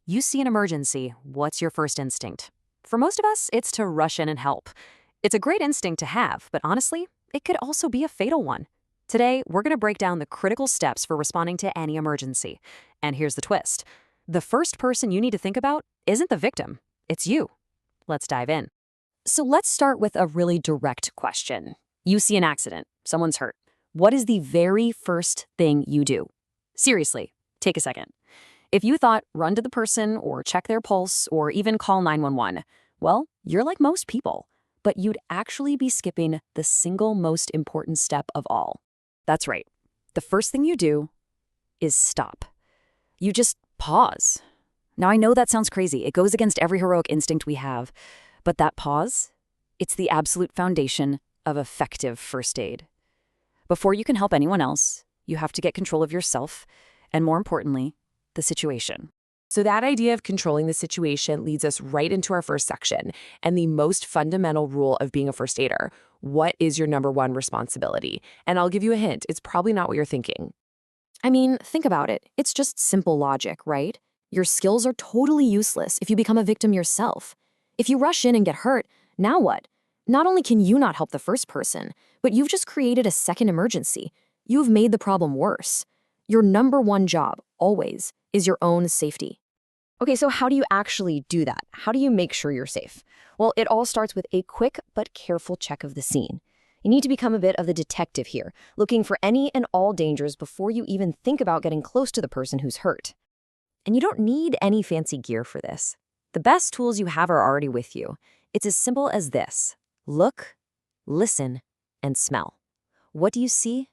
You see an emergency, what's your first instinct? For most of us, it's to rush in and help. It's a great instinct to have, but honestly, it could also be a fatal one. Today, we're going to break down the critical steps for responding to any emergency. And here's the twist. The first person you need to think about isn't the victim, it's you. Let's dive in. So let's start with a really direct question. You see an accident, someone's hurt. What is the very first thing you do? Seriously, take a second. If you thought run to the person or check their pulse or even call 911, well, you're like most people, but you'd actually be skipping the single most important step of all. That's right. The first thing you do is stop. You just pause. Now, I know that sounds crazy. It goes against every heroic instinct we have, but that pause, it's the absolute foundation of effective first aid. Before you can help anyone else, you have to get control of yourself, and more importantly, the situation. So that idea of controlling the situation leads us right into our first section and the most fundamental rule of being a first aider. What is your number one responsibility? And I'll give you a hint. It's probably not what you're thinking. I mean, think about it. It's just simple logic, right? Your skills are totally useless if you become a victim yourself. If you rush in and get hurt, now what? Not only can you not help the first person, but you've just created a second emergency. You've made the problem worse. Your number one job, always, is your own safety. Okay, so how do you actually do that? How do you make sure you're safe? Well, it all starts with a quick but careful check of the scene. You need to become a bit of the detective here, looking for any and all dangers before you even think about getting close to the person who's hurt. And you don't need any fancy gear for this. The best tools you have are already with you. It's as simple as this. Look, listen, and smell. What do you see?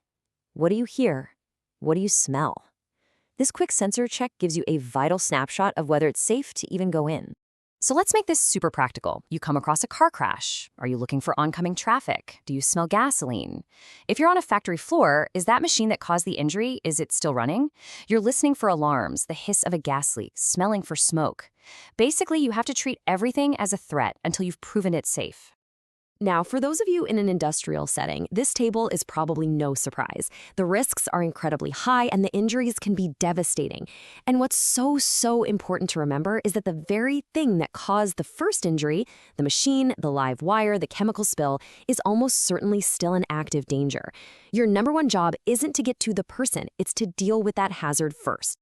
What do you hear? What do you smell? This quick sensor check gives you a vital snapshot of whether it's safe to even go in. So let's make this super practical. You come across a car crash. Are you looking for oncoming traffic? Do you smell gasoline? If you're on a factory floor, is that machine that caused the injury, is it still running? You're listening for alarms, the hiss of a gas leak, smelling for smoke. Basically, you have to treat everything as a threat until you've proven it safe. Now, for those of you in an industrial setting, this table is probably no surprise. The risks are incredibly high and the injuries can be devastating. And what's so important to remember is that the very thing that caused the first injury, the machine, the live wire, the chemical spill, is almost certainly still an active danger. Your number one job isn't to get to the person, it's to deal with that hazard first.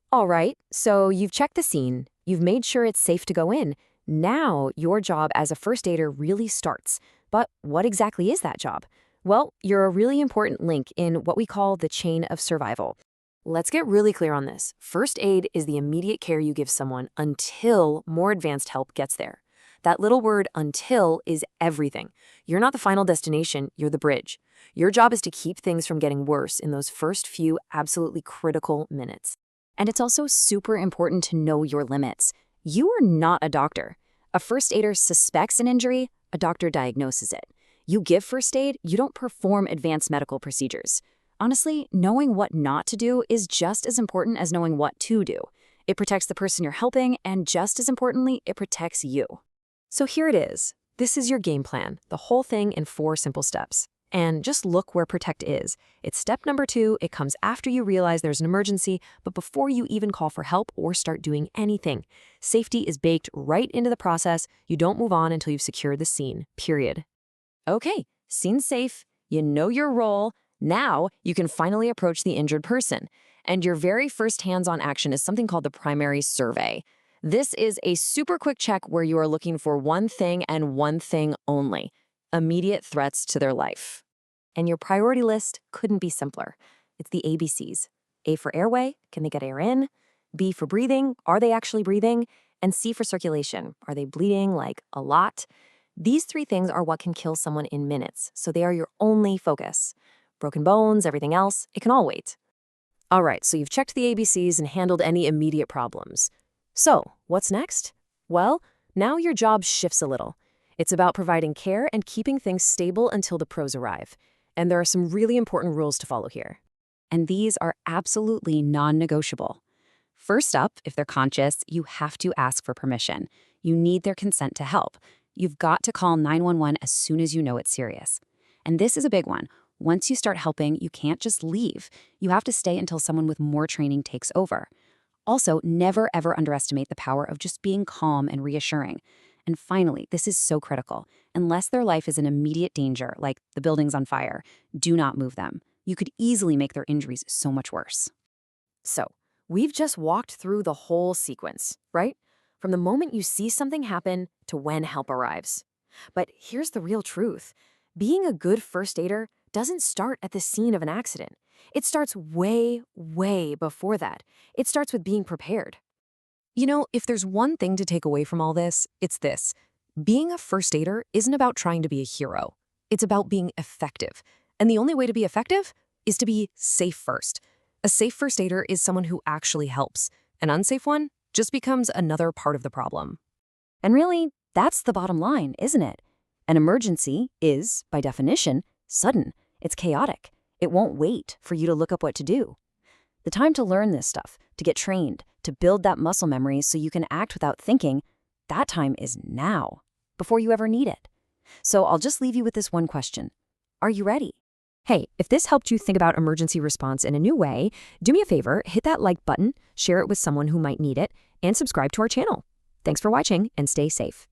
All right, so you've checked the scene, you've made sure it's safe to go in. Now, your job as a first aider really starts. But what exactly is that job? Well, you're a really important link in what we call the chain of survival. Let's get really clear on this. First aid is the immediate care you give someone until more advanced help gets there. That little word until is everything. You're not the final destination, you're the bridge. Your job is to keep things from getting worse in those first few absolutely critical minutes. And it's also super important to know your limits. You are not a doctor. A first aider suspects an injury, a doctor diagnoses it. You give first aid, you don't perform advanced medical procedures. Honestly, knowing what not to do is just as important as knowing what to do. It protects the person you're helping, and just as importantly, it protects you. So here it is. This is your game plan, the whole thing in 4 simple steps. And just look where protect is. It's step number 2. It comes after you realize there's an emergency, but before you even call for help or start doing anything. Safety is baked right into the process. You don't move on until you've secured the scene, period. Okay, scene's safe. You know your role. Now you can finally approach the injured person. And your very first hands-on action is something called the primary survey. This is a super quick check where you are looking for one thing and one thing only: immediate threats to their life. And your priority list couldn't be simpler. It's the ABCs. A for airway, can they get air in? B for breathing, are they actually breathing? And C for circulation, are they bleeding, like a lot? These 3 things are what can kill someone in minutes, so they are your only focus. Broken bones, everything else, it can all wait. All right, so you've checked the ABCs and handled any immediate problems. So, what's next? Well, now your job shifts a little. It's about providing care and keeping things stable until the pros arrive. And there are some really important rules to follow here. And these are absolutely non-negotiable. First up, if they're conscious, you have to ask for permission. You need their consent to help. You've got to call 911 as soon as you know it's serious. And this is a big one. Once you start helping, you can't just leave. You have to stay until someone with more training takes over. Also, never ever underestimate the power of just being calm and reassuring. And finally, this is so critical. Unless their life is in immediate danger, like the building's on fire, do not move them. You could easily make their injuries so much worse. So, we've just walked through the whole sequence, right? From the moment you see something happen to when help arrives. But here's the real truth. Being a good first aider doesn't start at the scene of an accident. It starts way, way before that. It starts with being prepared. You know, if there's one thing to take away from all this, it's this. Being a first aider isn't about trying to be a hero. It's about being effective. And the only way to be effective is to be safe first. A safe first aider is someone who actually helps. An unsafe one just becomes another part of the problem. And really, that's the bottom line, isn't it? An emergency is, by definition, sudden. It's chaotic. It won't wait for you to look up what to do. The time to learn this stuff, to get trained, to build that muscle memory so you can act without thinking, that time is now, before you ever need it. So I'll just leave you with this one question. Are you ready? Hey, if this helped you think about emergency response in a new way, do me a favor, hit that like button, share it with someone who might need it, and subscribe to our channel. Thanks for watching and stay safe.